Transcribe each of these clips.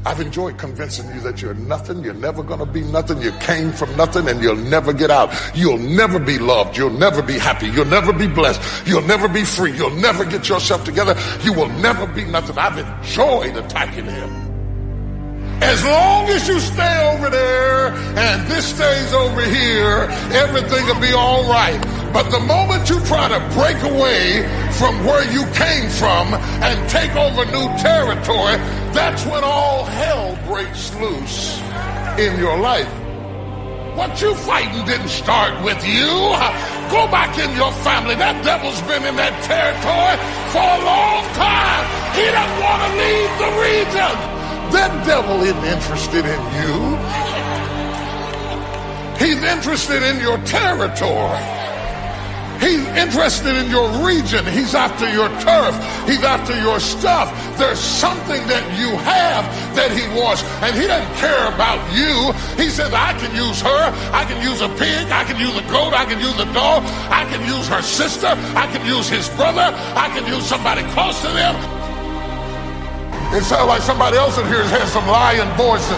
I've enjoyed convincing you that you're nothing, you're never gonna be nothing, you came from nothing, and you'll never get out. You'll never be loved, you'll never be happy, you'll never be blessed, you'll never be free, you'll never get yourself together, you will never be nothing. I've enjoyed attacking him. As long as you stay over there and this stays over here, everything will be all right. But the moment you try to break away from where you came from and take over new territory, that's when all hell breaks loose in your life. What you fighting didn't start with you. Go back in your family. That devil's been in that territory for a long time. He doesn't want to leave the region. That devil isn't interested in you. He's interested in your territory. He's interested in your region. He's after your turf. He's after your stuff. There's something that you have that he wants, and he doesn't care about you. He says, I can use her. I can use a pig. I can use a goat. I can use a dog. I can use her sister. I can use his brother. I can use somebody close to them. It sounds like somebody else in here has some lying voices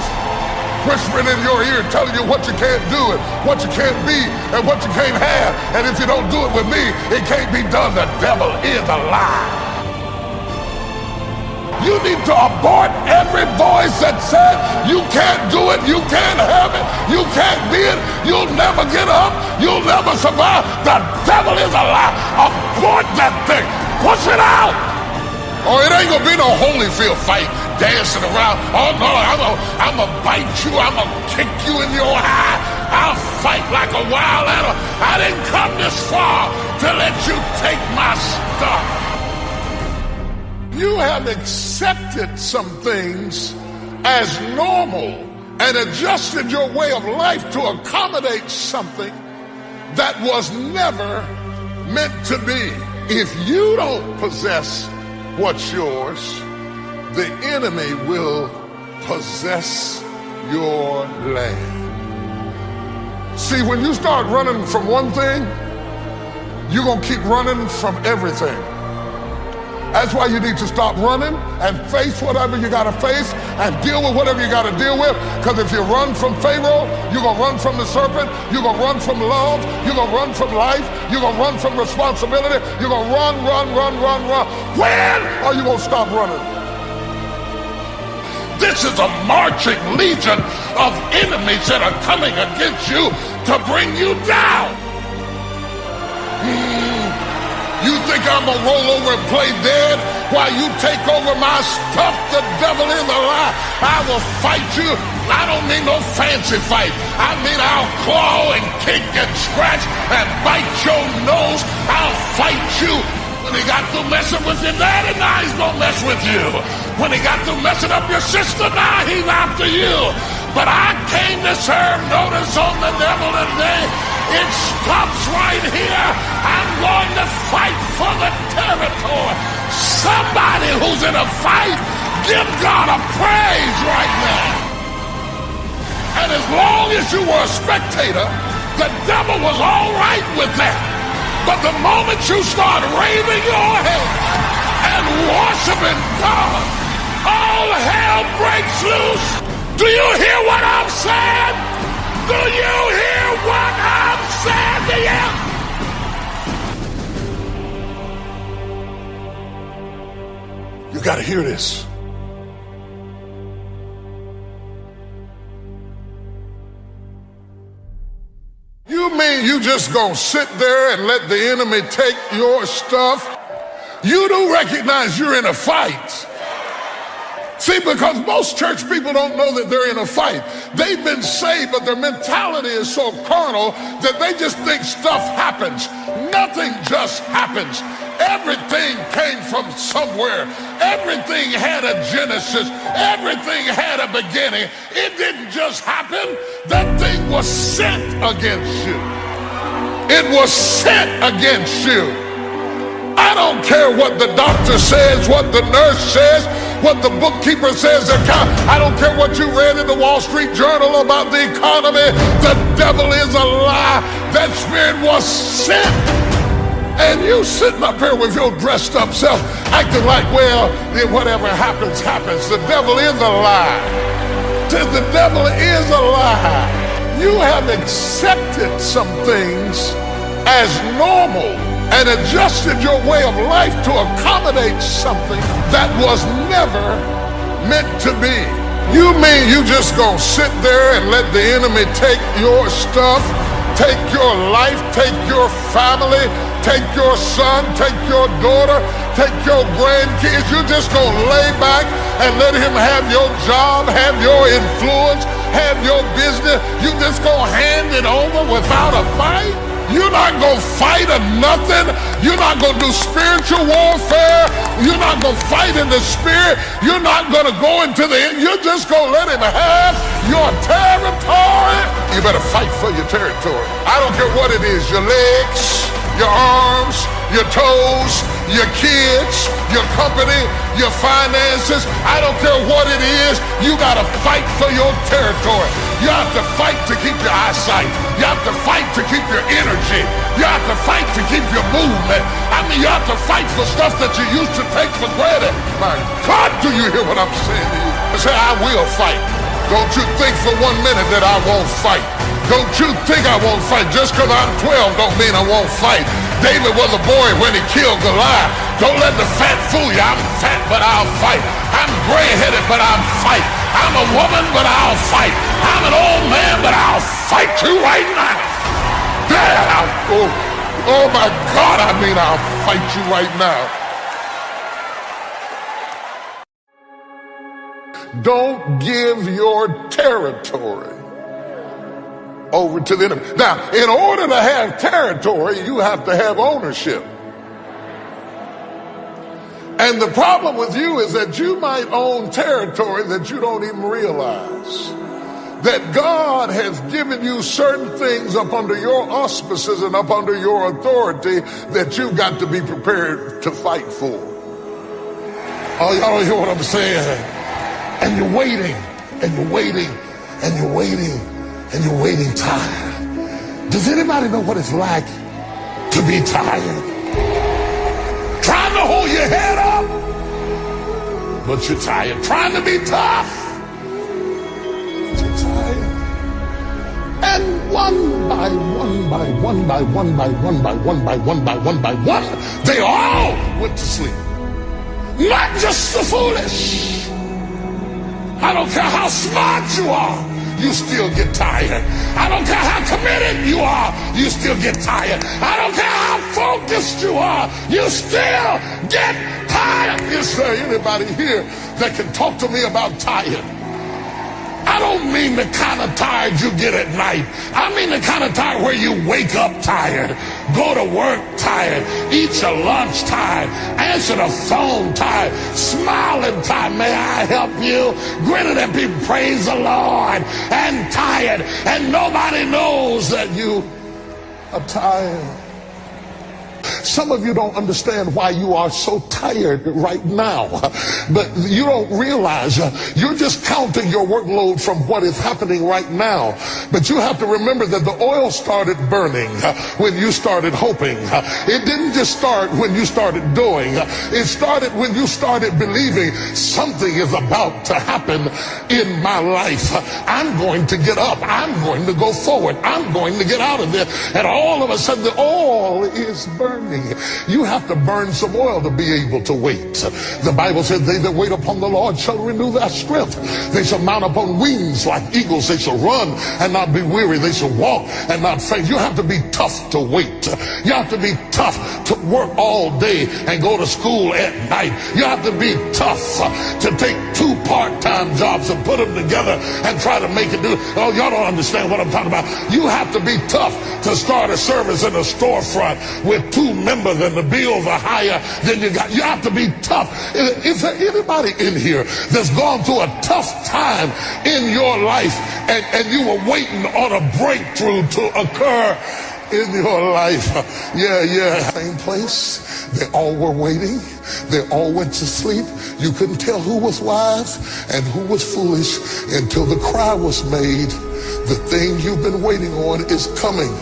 whispering in your ear, telling you what you can't do and what you can't be and what you can't have. And if you don't do it with me, it can't be done. The devil is a lie. You need to abort every voice that says you can't do it, you can't have it, you can't be it, you'll never get up, you'll never survive. The devil is a lie. Abort that thing. Push it out. Oh, it ain't gonna be no Holyfield fight dancing around. Oh no, I'm gonna bite you, I'm gonna kick you in your eye. I'll fight like a wild animal. I didn't come this far to let you take my stuff. You have accepted some things as normal and adjusted your way of life to accommodate something that was never meant to be. If you don't possess what's yours, the enemy will possess your land. See, when you start running from one thing, you're gonna keep running from everything. That's why you need to stop running and face whatever you gotta face and deal with whatever you gotta deal with. Because if you run from Pharaoh, you're gonna run from the serpent, you're gonna run from love, you're gonna run from life, you're gonna run from responsibility, you're gonna run. When are you gonna stop running? This is a marching legion of enemies that are coming against you to bring you down. You think I'm gonna roll over and play dead while you take over my stuff? The devil is a lie. I will fight you. I don't mean no fancy fight. I mean I'll claw and kick and scratch and bite your nose. I'll fight you. When he got through messing with your daddy, now he's gonna mess with you. When he got through messing up your sister, now he's after you. But I came to serve notice on the devil today. It stops right here. I'm going to fight for the territory. Somebody who's in a fight, give God a praise right now. And as long as you were a spectator, the devil was all right with that. But the moment you start raising your head and worshiping God, all hell breaks loose. Do you hear what I'm saying? Do you hear what I'm saying to you? You gotta hear this. You mean you just gonna sit there and let the enemy take your stuff? You do recognize you're in a fight. See, because most church people don't know that they're in a fight. They've been saved, but their mentality is so carnal that they just think stuff happens. Nothing just happens. Everything came from somewhere. Everything had a genesis. Everything had a beginning. It didn't just happen. That thing was sent against you. It was sent against you. I don't care what the doctor says, what the nurse says, what the bookkeeper says. I don't care what you read in the Wall Street Journal about the economy. The devil is a lie. That spirit was sent And you sitting up here with your dressed up self, acting like, well, whatever happens, happens. The devil is a lie. The devil is a lie. You have accepted some things as normal and adjusted your way of life to accommodate something that was never meant to be. You mean you just gonna sit there and let the enemy take your stuff, take your life, take your family, take your son, take your daughter, take your grandkids? You're just gonna lay back and let him have your job, have your influence, have your business? You just gonna hand it over without a fight? You're not gonna fight or nothing. You're not gonna do spiritual warfare. You're not gonna fight in the spirit. You're not gonna go into the end. You're just gonna let him have your territory. You better fight for your territory. I don't care what it is, your legs, your arms, your toes, your kids, your company, your finances. I don't care what it is. You gotta fight for your territory. You have to fight to keep your eyesight. You have to fight to keep your energy. You have to fight to keep your movement. I mean, you have to fight for stuff that you used to take for granted. My God, do you hear what I'm saying to you? I say, I will fight. Don't you think for 1 minute that I won't fight. Don't you think I won't fight. Just because I'm 12 don't mean I won't fight. David was a boy when he killed Goliath. Don't let the fat fool you. I'm fat, but I'll fight. I'm gray-headed, but I'll fight. I'm a woman, but I'll fight. I'm an old man, but I'll fight you right now. Oh my God, I mean, I'll fight you right now. Don't give your territory over to the enemy. Now, in order to have territory, you have to have ownership. And the problem with you is that you might own territory that you don't even realize. That God has given you certain things up under your auspices and up under your authority that you've got to be prepared to fight for. Oh, y'all don't hear what I'm saying? And you're waiting, and you're waiting, and you're waiting, and you're waiting tired. Does anybody know what it's like to be tired? Trying to hold your head up, but you're tired. Trying to be tough, but you're tired. And one by one, they all went to sleep. Not just the foolish. I don't care how smart you are, you still get tired. I don't care how committed you are, you still get tired. I don't care how focused you are, you still get tired. Is there anybody here that can talk to me about tired? I don't mean the kind of tired you get at night. I mean the kind of tired where you wake up tired, go to work tired, eat your lunch tired, answer the phone tired, smiling tired, may I help you? Grinning at people, praise the Lord, and tired, and nobody knows that you are tired. Some of you don't understand why you are so tired right now, but you don't realize you're just counting your workload from what is happening right now. But you have to remember that the oil started burning when you started hoping. It didn't just start when you started doing. It started when you started believing something is about to happen in my life. I'm going to get up. I'm going to go forward. I'm going to get out of there. And all of a sudden the oil is burning. You have to burn some oil to be able to wait. The Bible said, they that wait upon the Lord shall renew their strength. They shall mount upon wings like eagles. They shall run and not be weary. They shall walk and not faint. You have to be tough to wait. You have to be tough to work all day and go to school at night. You have to be tough to take 2 part-time jobs and put them together and try to make it do. Oh, y'all don't understand what I'm talking about. You have to be tough to start a service in a storefront with 2 members and the bills are higher than you got. You have to be tough. Is there anybody in here that's gone through a tough time in your life and you were waiting on a breakthrough to occur in your life. Yeah. Same place. They all were waiting. They all went to sleep. You couldn't tell who was wise and who was foolish until the cry was made. The thing you've been waiting on is coming.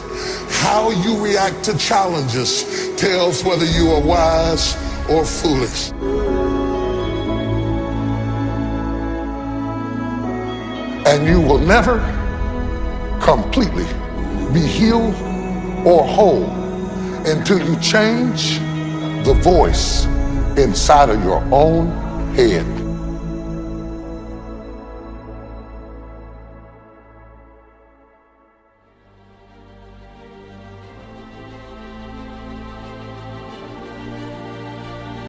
How you react to challenges tells whether you are wise or foolish. And you will never completely be healed or whole until you change the voice inside of your own head.